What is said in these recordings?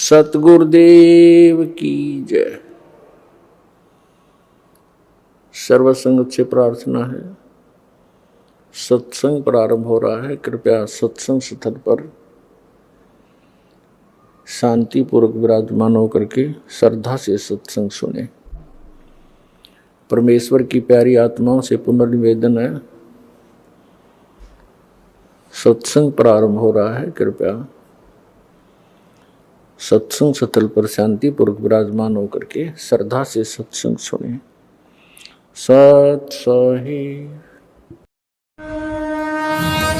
सतगुरुदेव की जय। सर्वसंगत से प्रार्थना है, सत्संग प्रारंभ हो रहा है। कृपया सत्संग स्थल पर शांतिपूर्वक विराजमान होकर के श्रद्धा से सत्संग सुने। परमेश्वर की प्यारी आत्माओं से पुनर्निवेदन है, सत्संग प्रारंभ हो रहा है। कृपया सत्संग स्थल पर शांतिपूर्वक विराजमान होकर के श्रद्धा से सत्संग सुने। सत सही।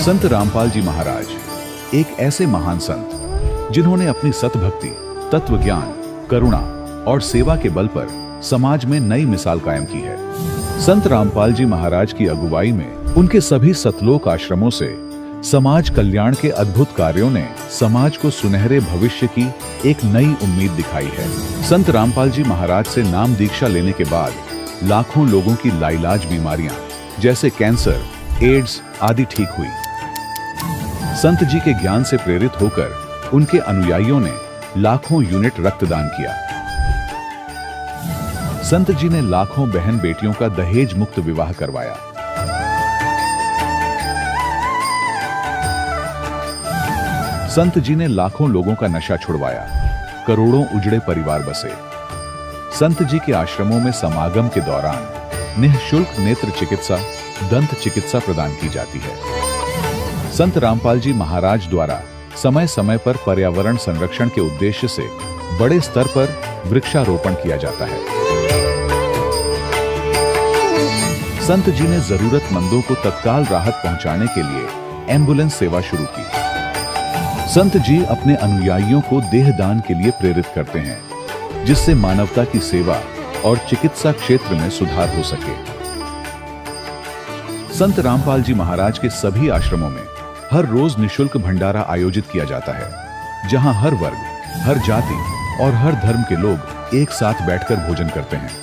संत रामपाल जी महाराज एक ऐसे महान संत जिन्होंने अपनी सतभक्ति, तत्व ज्ञान, करुणा और सेवा के बल पर समाज में नई मिसाल कायम की है। संत रामपाल जी महाराज की अगुवाई में उनके सभी सतलोक आश्रमों से समाज कल्याण के अद्भुत कार्यों ने समाज को सुनहरे भविष्य की एक नई उम्मीद दिखाई है। संत रामपाल जी महाराज से नाम दीक्षा लेने के बाद लाखों लोगों की लाइलाज बीमारियां जैसे कैंसर, एड्स आदि ठीक हुई। संत जी के ज्ञान से प्रेरित होकर उनके अनुयायियों ने लाखों यूनिट रक्तदान किया। संत जी ने लाखों बहन बेटियों का दहेज मुक्त विवाह करवाया। संत जी ने लाखों लोगों का नशा छुड़वाया, करोड़ों उजड़े परिवार बसे। संत जी के आश्रमों में समागम के दौरान निःशुल्क नेत्र चिकित्सा, दंत चिकित्सा प्रदान की जाती है। संत रामपाल जी महाराज द्वारा समय समय पर पर्यावरण संरक्षण के उद्देश्य से बड़े स्तर पर वृक्षारोपण किया जाता है। संत जी ने जरूरतमंदों को तत्काल राहत पहुंचाने के लिए एम्बुलेंस सेवा शुरू की। संत जी अपने अनुयायियों को देहदान के लिए प्रेरित करते हैं, जिससे मानवता की सेवा और चिकित्सा क्षेत्र में सुधार हो सके। संत रामपाल जी महाराज के सभी आश्रमों में हर रोज निःशुल्क भंडारा आयोजित किया जाता है, जहां हर वर्ग, हर जाति और हर धर्म के लोग एक साथ बैठकर भोजन करते हैं।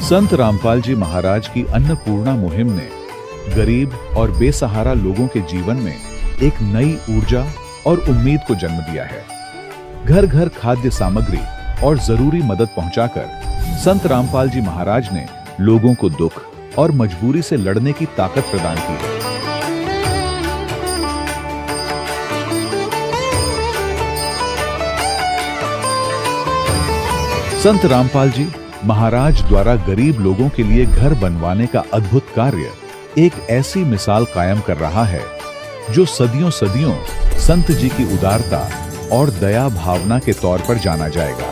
संत रामपाल जी महाराज की अन्नपूर्णा मुहिम ने गरीब और बेसहारा लोगों के जीवन में एक नई ऊर्जा और उम्मीद को जन्म दिया है। घर घर खाद्य सामग्री और जरूरी मदद पहुंचाकर संत रामपाल जी महाराज ने लोगों को दुख और मजबूरी से लड़ने की ताकत प्रदान की है। संत रामपाल जी महाराज द्वारा गरीब लोगों के लिए घर बनवाने का अद्भुत कार्य एक ऐसी मिसाल कायम कर रहा है जो सदियों सदियों संत जी की उदारता और दया भावना के तौर पर जाना जाएगा।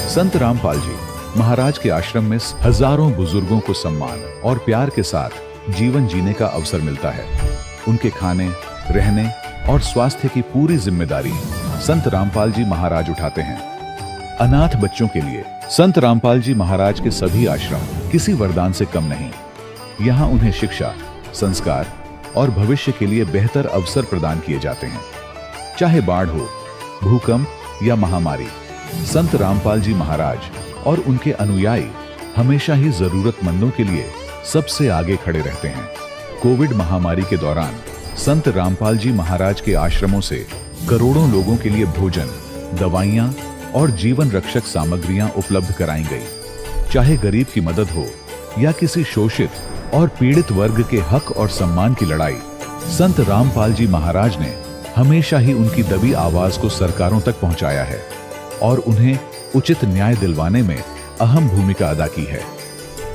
संत रामपाल जी महाराज के आश्रम में हजारों बुजुर्गों को सम्मान और प्यार के साथ जीवन जीने का अवसर मिलता है। उनके खाने, रहने और स्वास्थ्य की पूरी जिम्मेदारी संत रामपाल जी महाराज उठाते हैं। अनाथ बच्चों के लिए संत रामपाल जी महाराज के सभी आश्रम किसी वरदान से कम नहीं। यहाँ उन्हें शिक्षा, संस्कार और भविष्य के लिए बेहतर अवसर प्रदान किए जाते हैं। चाहे बाढ़ हो, भूकंप या महामारी, संत रामपाल जी महाराज और उनके अनुयायी हमेशा ही जरूरतमंदों के लिए सबसे आगे खड़े रहते हैं। कोविड महामारी के दौरान संत रामपाल जी महाराज के आश्रमों से करोड़ों लोगों के लिए भोजन, दवाइयां और जीवन रक्षक सामग्रियां उपलब्ध कराई गई। चाहे गरीब की मदद हो या किसी शोषित और पीड़ित वर्ग के हक और सम्मान की लड़ाई, संत रामपाल जी महाराज ने हमेशा ही उनकी दबी आवाज को सरकारों तक पहुंचाया है और उन्हें उचित न्याय दिलवाने में अहम भूमिका अदा की है।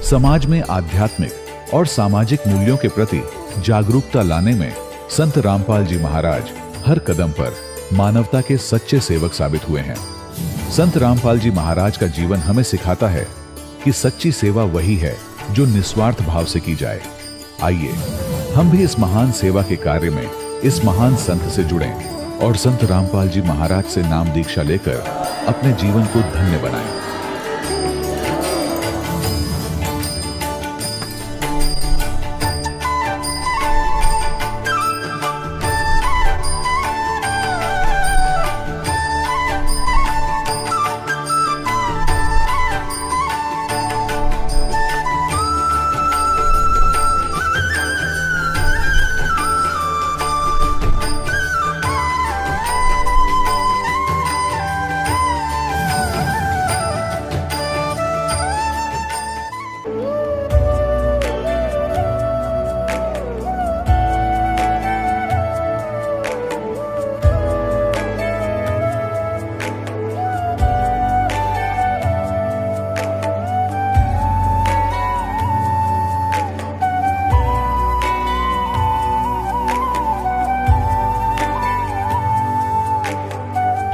समाज में आध्यात्मिक और सामाजिक मूल्यों के प्रति जागरूकता लाने में संत रामपाल जी महाराज हर कदम पर मानवता के सच्चे सेवक साबित हुए हैं। संत रामपाल जी महाराज का जीवन हमें सिखाता है कि सच्ची सेवा वही है जो निस्वार्थ भाव से की जाए। आइए हम भी इस महान सेवा के कार्य में इस महान संत से जुड़ें और संत रामपाल जी महाराज से नाम दीक्षा लेकर अपने जीवन को धन्य बनाएं।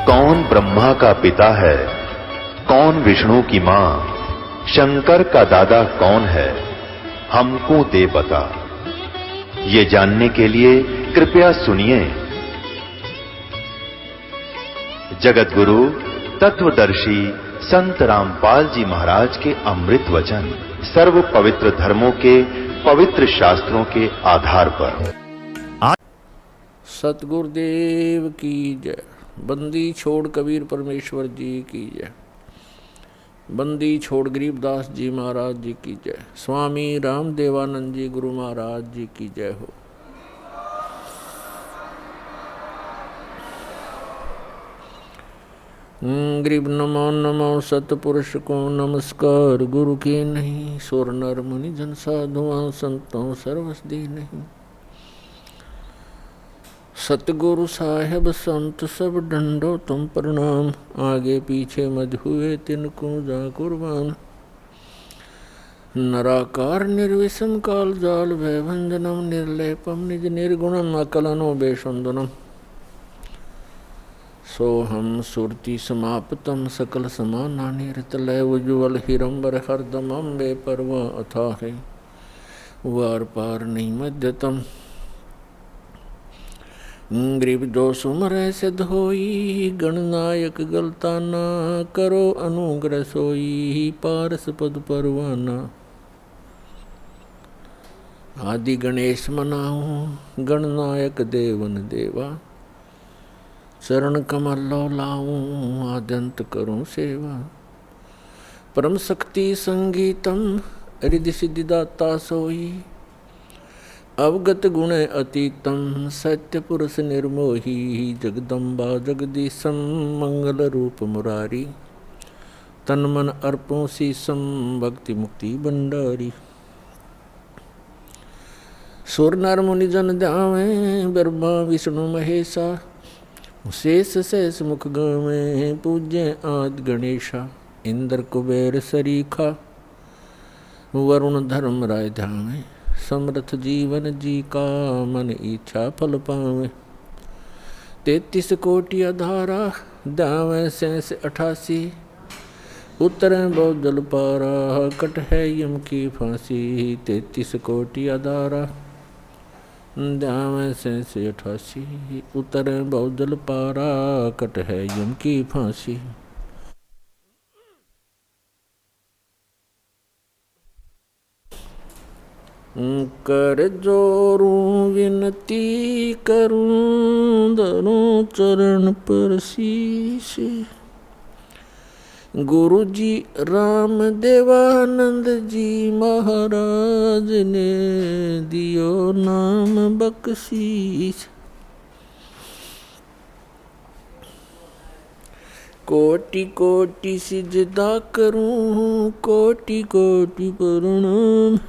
कौन ब्रह्मा का पिता है, कौन विष्णु की मां, शंकर का दादा कौन है, हमको दे बता। ये जानने के लिए कृपया सुनिए। जगत गुरु तत्वदर्शी संत रामपाल जी महाराज के अमृत वचन सर्व पवित्र धर्मों के पवित्र शास्त्रों के आधार पर। सतगुरुदेव की जय। बंदी छोड़ कबीर परमेश्वर जी की जय। बंदी छोड़ गरीबदास जी महाराज जी की जय। स्वामी रामदेवानंद जी गुरु महाराज जी की जय हो। गरीब नमो नमो सतपुरुष को नमस्कार। गुरु की नहीं सुर नर मुनि जन साधुआं संतों सर्वसदी नहीं। सतगुरु साहेब संत सब डंडो तुम प्रणाम। आगे पीछे मत हुए तिनको जा कुर्बान। नराकार निर्विषम काल जाल भयभंजनम निर्लेपम निज निर्गुणम अकलनो बेसुंदनम। सोहम सुरति समाप्तम सकल समाना निरतलय उज्ज्वल हिरंबर हरदमम बेपरवा अथाह वार पार नहीं मध्यतम। गरीब दो सुमर सिद्ध होई गणनायक गलताना। करो अनुग्रह सोई पारस पद परवाना। आदि गणेश मनाऊं गणनायक देवन देवा। चरण कमल लाऊं आद्यंत करूं सेवा। परम शक्ति संगीतम हृदय सिद्धिदाता सोई। अवगत गुण अतीतम सत्य पुरुष निर्मोही। जगदम्बा जगदीशम मंगल रूप मुरारी। तन मन अर्पों शीसम भक्ति मुक्ति भंडारी। सुर नर मुनि जन ध्यावे ब्रह्मा विष्णु महेशा। शेष शेष मुख गावे पूज्य आदि गणेशा। इंद्र कुबेर सरीखा वरुण धर्म राय ध्यावे। समर्थ जीवन जी का मन इच्छा फल पावे। 33 कोटि अधारा दावे शेष 88। उतरे बहुत जल पारा कट है यम की फांसी। 33 कोटि अधारा दावे शेष 88। उतरे बहुत जल पारा कट है यम की फांसी। कर जोरूं विनती करूं धरूं चरण पर शीश। गुरु जी राम देवानंद जी महाराज ने दियो नाम बख्शीश। कोटि कोटि सिजदा करूं कोटि कोटि प्रणाम।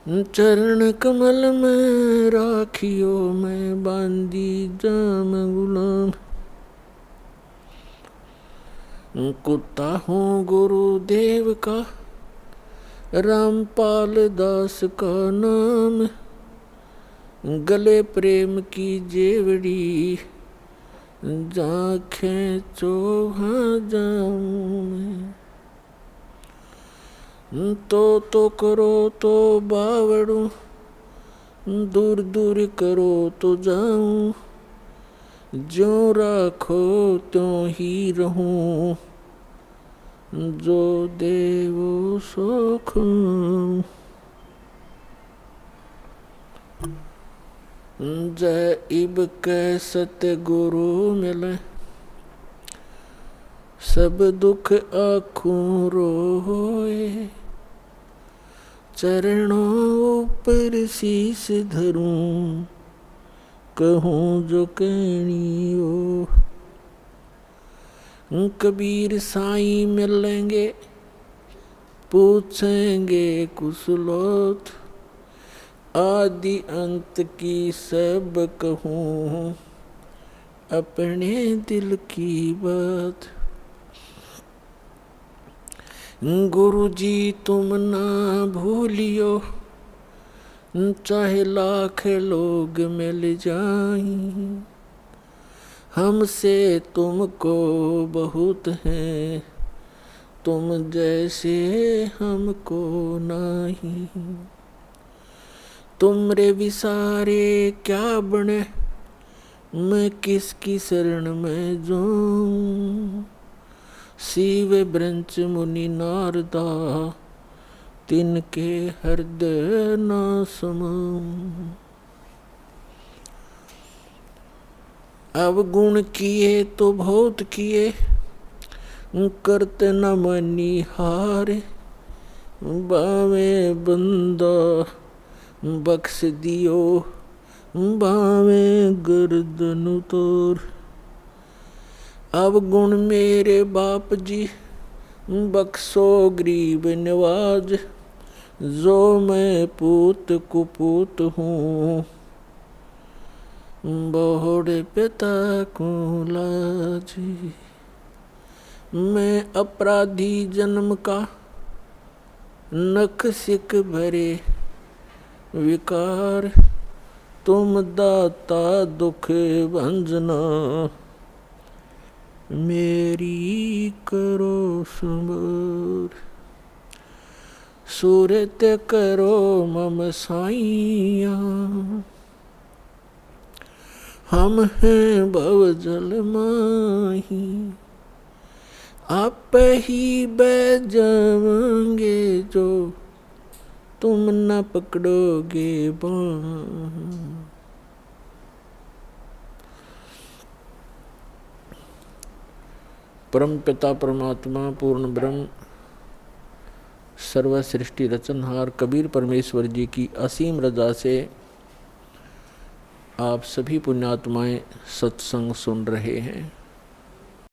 चरण कमल में राखियो मैं बांदी जाम गुलाम। कुत्ता हूँ गुरुदेव का रामपाल दास का नाम। गले प्रेम की जेवड़ी जा खेचो हाँ जाऊँ मैं। तो करो तो बावड़ू दूर दूर करो तो जाऊं। जो राखो त्यों ही रहूं जो देवो सो खाऊं। जय इब कै सतगुरु मिले सब दुख आँखों रोए। चरणों पर शीश धरूं कहूँ जो कहनी हो। कबीर साईं मिलेंगे पूछेंगे कुशलोत। आदि अंत की सब कहूँ अपने दिल की बात। गुरु जी तुम ना भूलियो चाहे लाख लोग मिल जाएं। हमसे तुमको बहुत है, तुम जैसे हमको नहीं। तुमरे विसारे क्या बने, मैं किसकी शरण में जाऊं। शिव ब्रंच मुनि नारदा, तिनके हृदय न समाऊं। अवगुण किए तो बहुत किए, करते न मनी हारे। बावे बंदा बख्श दियो, बावे गर्दन तोड़। अवगुण मेरे बाप जी, बख्शो गरीब नवाज। जो मैं पूत कुपूत हूँ, बड़े पिता को लाजी। मैं अपराधी जन्म का, नख सिक भरे विकार। तुम दाता दुख भंजना, मेरी करो संभार। सूरत करो मम साइया, हम हैं भव जल माही। आप ही बह जाओगे जो, तुम न पकड़ोगे बाँह। परम पिता परमात्मा पूर्ण ब्रह्म सर्व सृष्टि रचनहार कबीर परमेश्वर जी की असीम रजा से आप सभी पुण्यात्माएं सत्संग सुन रहे हैं।